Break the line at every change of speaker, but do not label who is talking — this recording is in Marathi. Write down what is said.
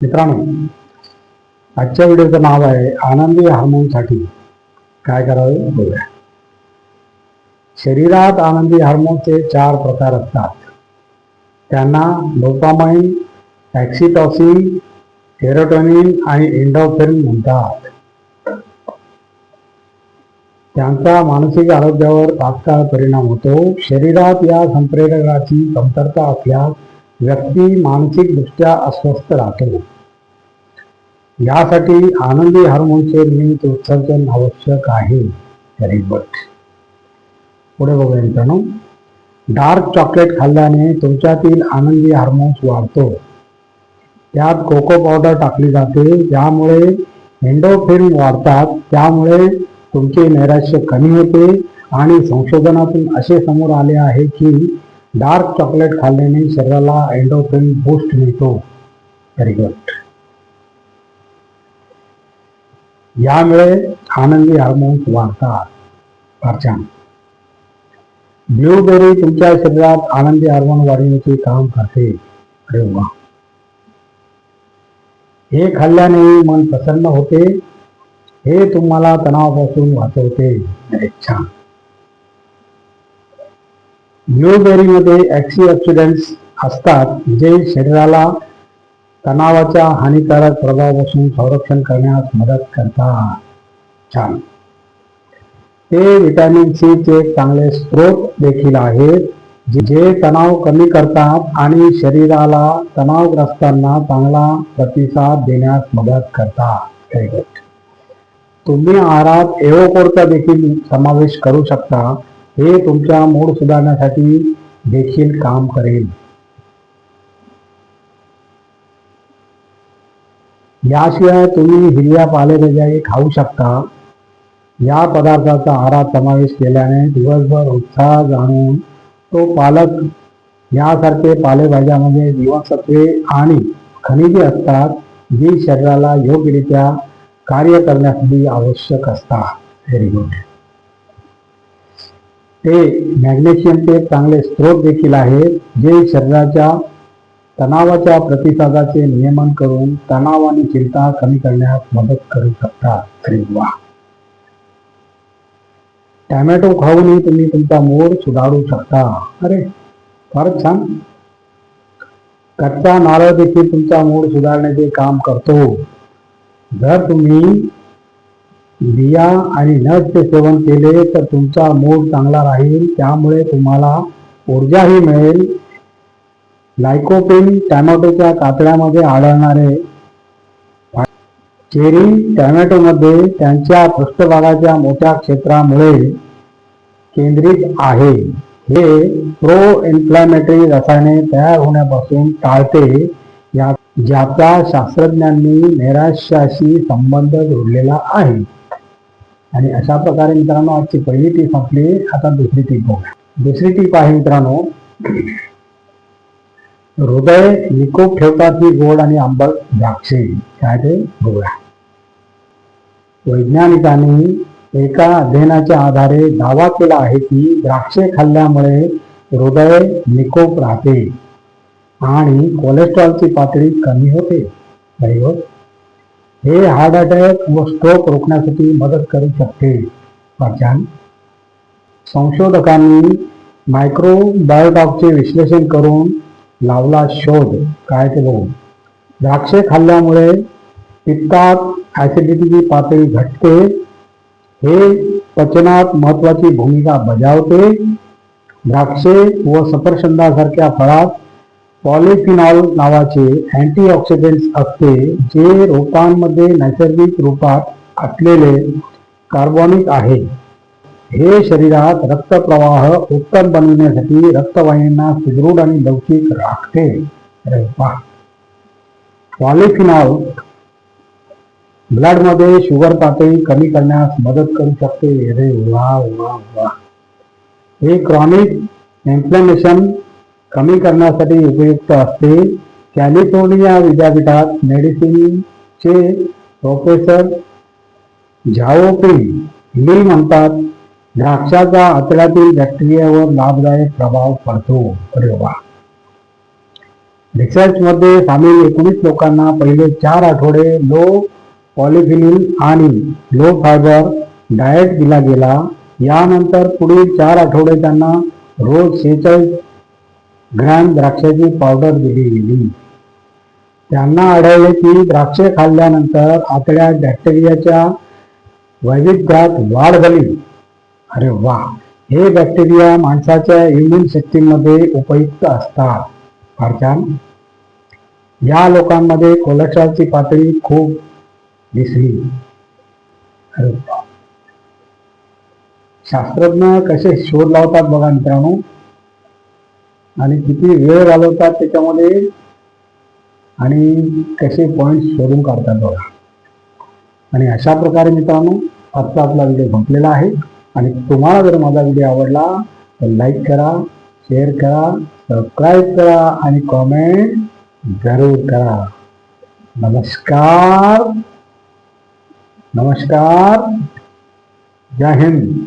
मित्रांनो, आजच्या व्हिडिओचं नाव आहे आनंदी हार्मोनसाठी काय करावे बघूया. शरीरात आनंदी हार्मोनचे 4 प्रकार असतात. त्यांना डोपामाइन, ऑक्सिटोसिन, सेरोटोनिन आणि एंडोर्फिन म्हणतात. त्यांचा मानसिक आरोग्यावर तात्काळ परिणाम होतो. शरीरात या संप्रेरकाची कमतरता असल्यास व्यक्ती मानसिकदृष्ट्या अस्वस्थ राहतो. यासाठी आनंदी हार्मोनचे नियमित उत्सर्जन आवश्यक आहे. Very good. पुढे बघूया मित्रांनो. डार्क चॉकलेट खाल्ल्याने तुमच्यातील आनंदी हार्मोन्स वाढतो. त्यात कोको पावडर टाकली जाते, त्यामुळे एंडोर्फिन वाढतात. त्यामुळे तुमचे नैराश्य कमी होते आणि संशोधनातून असे समोर आले आहे की डार्क चॉकलेट खाल्ल्याने शरीराला एंडोर्फिन बूस्ट मिळतो. Very good. यामुळे आनंदी हार्मोन्स वाढतात. फार छान. ब्लूबेरी तुमच्या शरीरात आनंदी हार्मोन वाढवण्याचे काम करते. अरे वा. हे खाल्ल्याने मन प्रसन्न होते. हे तुम्हाला तणावापासून वाचवते. छान. ब्लूबेरीमध्ये अँटीऑक्सिडंट्स असतात जे शरीराला तणावाच्या हानिकारक प्रभावापासून संरक्षण करण्यास मदत करतात. छान. ते व्हिटॅमिन सी चे चांगले स्रोत देखील आहेत जे तणाव कमी करतात आणि शरीराला तणावग्रस्तांना चांगला प्रतिसाद देण्यास मदत करतात. तुम्ही आहारात एवोकॅडोचा देखील समावेश करू शकता. हे तुमच्या मूड सुधारण्यासाठी देखील काम करेल. याशिवाय तुम्ही हिरव्या पालेभाज्याही खाऊ शकता. या पदार्थाचा आहारात समावेश केल्याने दिवसभर उत्साह जाणून तो पालक यासारखे पालेभाज्यामध्ये जीवनसत्वे आणि खनिजे असतात जी शरीराला योग्यरित्या कार्य करण्यासाठी आवश्यक असतात. Very good. ते मॅग्नेशियमचे चांगले स्रोत देखील आहेत जे शरीराच्या तणावाच्या प्रतिसादाचे नियमन करून तणाव आणि चिंता कमी करण्यास मदत करू शकतात. अरे वा. टॅमॅटो खाऊनही तुम्ही तुमचा मूड सुधारू शकता. अरे फारच छान. कच्चा नारळ देखील तुमचा मूड सुधारण्याचे काम करतो. जर तुम्ही बिया आणि नटचे सेवन केले तर तुमचा मूड चांगला राहील. त्यामुळे तुम्हाला ऊर्जाही मिळेल. लायकोपेन टॅमॅटोच्या कातड्यामध्ये आढळणारे चेरी टॅमॅटोमध्ये त्यांच्या पृष्ठभागाच्या मोठ्या क्षेत्रामुळे केंद्रित आहे. हे प्रो इन्फ्लॅमेटरी रसायने तयार होण्यापासून टाळते, ज्याचा शास्त्रज्ञांनी नैराश्याशी संबंध जोडलेला आहे. आणि अशा प्रकारे मित्रांनो आजची पहिली टीप संपली. आता दुसरी टीप बघूया. दुसरी टीप आहे मित्रांनो, हृदय निकोप ठेवतात ही गोड आणि आंबट द्राक्षे. काय ते बघूया. वैज्ञानिकांनी एका अध्ययनाच्या आधारे दावा केला आहे की द्राक्षे खाल्ल्यामुळे हृदय निकोप राहते आणि कोलेस्ट्रॉलची पातळी कमी होते. हे हार्ट अटॅक व स्ट्रोक रोखण्यासाठी मदत करू शकते. संशोधकांनी मायक्रोबायोटॉकचे विश्लेषण करून लावला शोध. काय ते बघू. द्राक्षे खाल्ल्यामुळे पित्तात ऍसिडिटीची पातळी घटते. हे पचनात महत्वाची भूमिका बजावते. द्राक्षे व सफरचंदासारख्या फळात पॉलिफिनॉल नावाचे अँटीऑक्सिडंट्स असते जे रोपांमध्ये नैसर्गिक रूपात असलेले कार्बोनिक आहे. हे शरीरात रक्तप्रवाह उत्तम बनविण्यासाठी रक्तवाहिन्यांना सुदृढ आणि लवचिक राखते. पॉलिफिनॉल ब्लडमध्ये शुगर पातळी कमी करण्यास मदत करू शकते. अरे वा वा वा. हे क्रॉनिक इन्फ्लेमेशन कमी करण्यासाठी उपयुक्त असते. कॅलिफोर्निया विद्यापीठात मेडिसिनचे प्रोफेसर झाओपिंग ली म्हणतात, द्राक्षाचा आतड्यातील बॅक्टेरियावर लाभदायक प्रभाव पडतो. अरे वा. रिसर्चमध्ये सामील 19 लोकांना पहिले 4 आठवडे लो पॉलिफिनिल आणि लो फायबर डाएट दिला गेला. यानंतर पुढील 4 आठवडे त्यांना रोज 46 ग्रॅम द्राक्षाची पावडर दिली गेली. त्यांना आढळले की द्राक्षे खाल्ल्यानंतर आतड्यात बॅक्टेरियाच्या वैविध्यात वाढ झाली. अरे वा, हे बॅक्टेरिया माणसाच्या इम्युन सिस्टीममध्ये उपयुक्त असतात. फार छान. या लोकांमध्ये कोलेस्ट्रॉलची पातळी खूप दिसली. अरे वा. शास्त्रज्ञ कसे शोध लावतात बघा मित्रांनो, आणि किती वेळ घालवतात त्याच्यामध्ये, आणि कसे पॉइंट शोधून काढतात बघा. आणि अशा प्रकारे मित्रांनो आजचा आपला व्हिडिओ संपलेला आहे. आणि तुम्हाला जर माझा व्हिडिओ आवडला तर लाईक करा, शेअर करा, सबस्क्राईब करा आणि कॉमेंट जरूर करा. नमस्कार. जय हिंद.